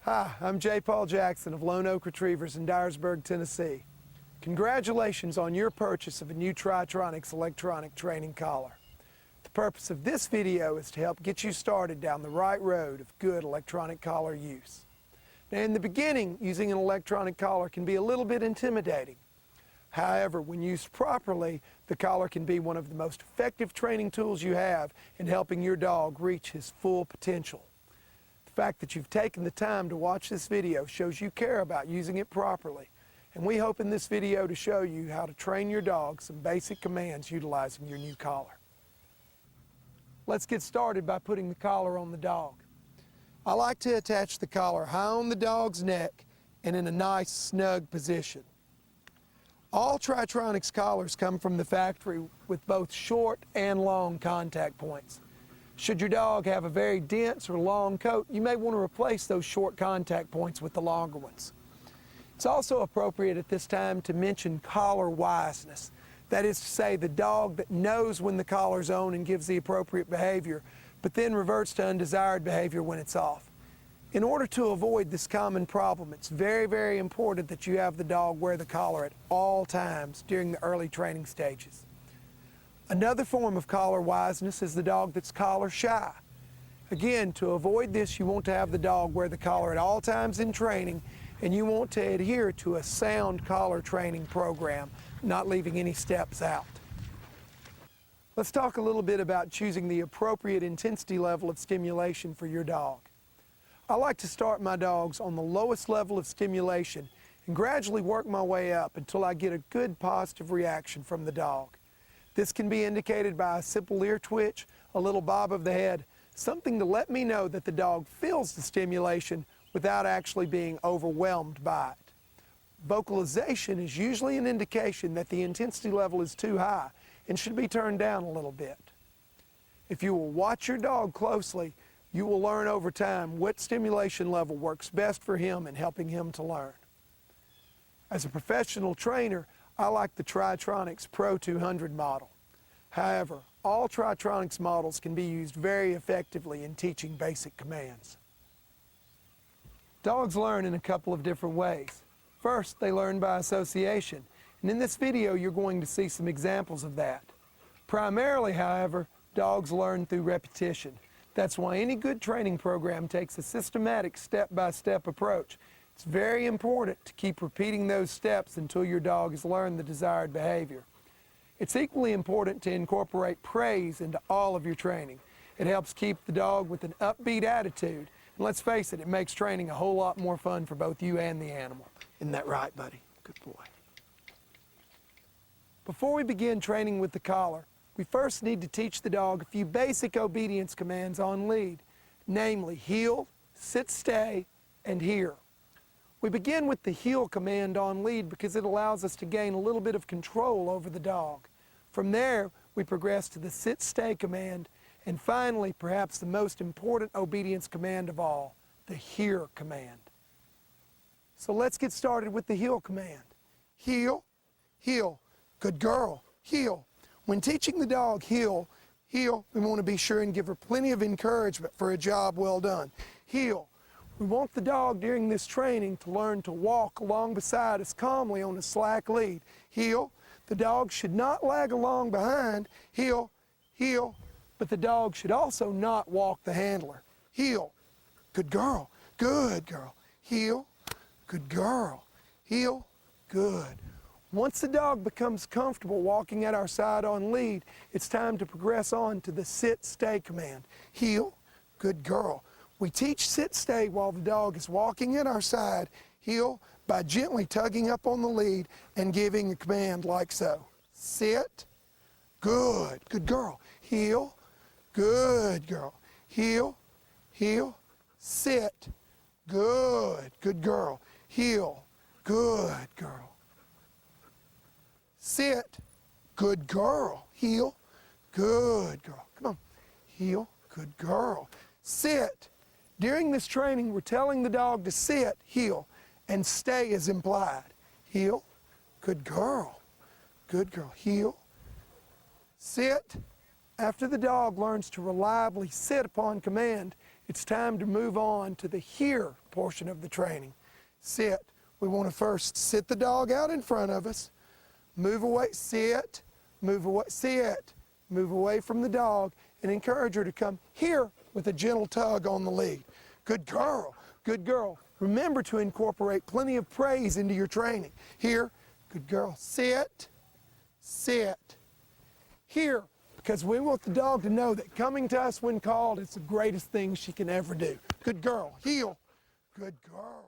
Hi, I'm J. Paul Jackson of Lone Oak Retrievers in Dyersburg, Tennessee. Congratulations on your purchase of a new Tri-Tronics Electronic Training Collar. The purpose of this video is to help get you started down the right road of good electronic collar use. Now, in the beginning, using an electronic collar can be a little bit intimidating. However, when used properly, the collar can be one of the most effective training tools you have in helping your dog reach his full potential. The fact that you've taken the time to watch this video shows you care about using it properly, and we hope in this video to show you how to train your dog some basic commands utilizing your new collar. Let's get started by putting the collar on the dog. I like to attach the collar high on the dog's neck and in a nice snug position. All Tri-Tronics collars come from the factory with both short and long contact points. Should your dog have a very dense or long coat, you may want to replace those short contact points with the longer ones. It's also appropriate at this time to mention collar wiseness. That is to say, the dog that knows when the collar's on and gives the appropriate behavior, but then reverts to undesired behavior when it's off. In order to avoid this common problem, it's very, very important that you have the dog wear the collar at all times during the early training stages. Another form of collar wiseness is the dog that's collar shy. Again, to avoid this, you want to have the dog wear the collar at all times in training, and you want to adhere to a sound collar training program, not leaving any steps out. Let's talk a little bit about choosing the appropriate intensity level of stimulation for your dog. I like to start my dogs on the lowest level of stimulation and gradually work my way up until I get a good positive reaction from the dog. This can be indicated by a simple ear twitch, a little bob of the head, something to let me know that the dog feels the stimulation without actually being overwhelmed by it. Vocalization is usually an indication that the intensity level is too high and should be turned down a little bit. If you will watch your dog closely, you will learn over time what stimulation level works best for him in helping him to learn. As a professional trainer, I like the Tri-Tronics Pro 200 model. However, all Tri-Tronics models can be used very effectively in teaching basic commands. Dogs learn in a couple of different ways. First, they learn by association, and in this video you're going to see some examples of that. Primarily, however, dogs learn through repetition. That's why any good training program takes a systematic step-by-step approach. It's very important to keep repeating those steps until your dog has learned the desired behavior. It's equally important to incorporate praise into all of your training. It helps keep the dog with an upbeat attitude. And let's face it, it makes training a whole lot more fun for both you and the animal. Isn't that right, buddy? Good boy. Before we begin training with the collar, we first need to teach the dog a few basic obedience commands on lead, namely heel, sit stay, and here. We begin with the heel command on lead because it allows us to gain a little bit of control over the dog. From there, we progress to the sit-stay command, and finally, perhaps the most important obedience command of all, the here command. So let's get started with the heel command. Heel, heel, good girl, heel. When teaching the dog heel, heel, we want to be sure and give her plenty of encouragement for a job well done. Heel. We want the dog during this training to learn to walk along beside us calmly on a slack lead. Heel. The dog should not lag along behind. Heel, heel. But the dog should also not walk the handler. Heel. good girl, good girl. Heel, good girl. Heel, good. Once the dog becomes comfortable walking at our side on lead, it's time to progress on to the sit-stay command. Heel, good girl. We teach sit-stay while the dog is walking at our side, heel, by gently tugging up on the lead and giving a command like so. Sit, good, good girl. Heel, good girl. Heel, heel, sit, good, good girl. Heel, good girl. Sit, good girl. Heel, good girl. Come on. Heel, good girl. Sit. During this training, we're telling the dog to sit, heel, and stay is implied. Heel, good girl. Good girl. Heel, sit. After the dog learns to reliably sit upon command, it's time to move on to the here portion of the training. Sit. We want to first sit the dog out in front of us. Move away, sit, move away, sit, move away from the dog, and encourage her to come here with a gentle tug on the lead. Good girl, good girl. Remember to incorporate plenty of praise into your training. Here, good girl, sit, sit. Here, because we want the dog to know that coming to us when called is the greatest thing she can ever do. Good girl, heel, good girl.